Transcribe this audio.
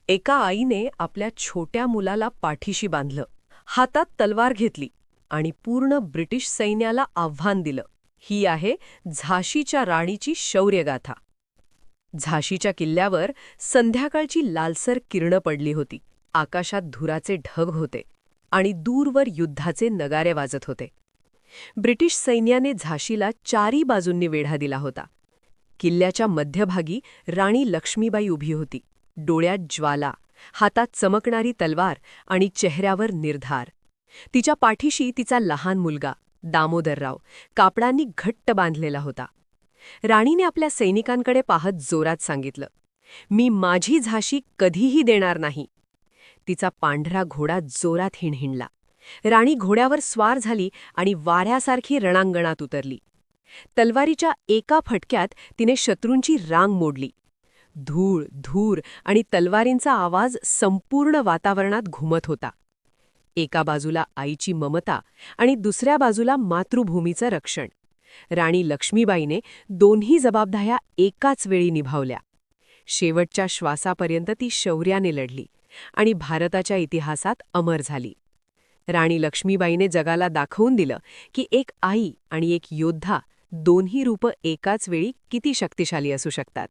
एका आईने आपल्या छोट्या मुलाला पाठीशी बांधलं, हातात तलवार घेतली आणि पूर्ण ब्रिटिश सैन्याला आव्हान दिलं. ही आहे झाशीच्या राणीची शौर्यगाथा. झाशीच्या किल्ल्यावर संध्याकाळची लालसर किरणं पडली होती. आकाशात धुराचे ढग होते आणि दूरवर युद्धाचे नगारे वाजत होते. ब्रिटिश सैन्याने झाशीला चारी बाजूंनी वेढा दिला होता. किल्ल्याच्या मध्यभागी राणी लक्ष्मीबाई उभी होती. डोळ्यात ज्वाला, हातात चमकणारी तलवार आणि चेहऱ्यावर निर्धार. तिच्या पाठीशी तिचा लहान मुलगा दामोदरराव कापडांनी घट्ट बांधलेला होता. राणीने आपल्या सैनिकांकडे पाहत जोरात सांगितलं, "मी माझी झाशी कधीही देणार नाही." तिचा पांढरा घोडा जोरात हिणहिणला. राणी घोड्यावर स्वार झाली आणि वाऱ्यासारखी रणांगणात उतरली. तलवारीच्या एका फटक्यात तिने शत्रूंची रांग मोडली. धूळ, धूर आणि तलवारींचा आवाज संपूर्ण वातावरणात घुमत होता. एका बाजूला आईची ममता आणि दुसऱ्या बाजूला मातृभूमीचं रक्षण. राणी लक्ष्मीबाईने दोन्ही जबाबदाऱ्या एकाच वेळी निभावल्या. शेवटच्या श्वासापर्यंत ती शौर्याने लढली आणि भारताच्या इतिहासात अमर झाली. राणी लक्ष्मीबाईने जगाला दाखवून दिलं की एक आई आणि एक योद्धा दोन्ही रूपं एकाच वेळी किती शक्तिशाली असू शकतात.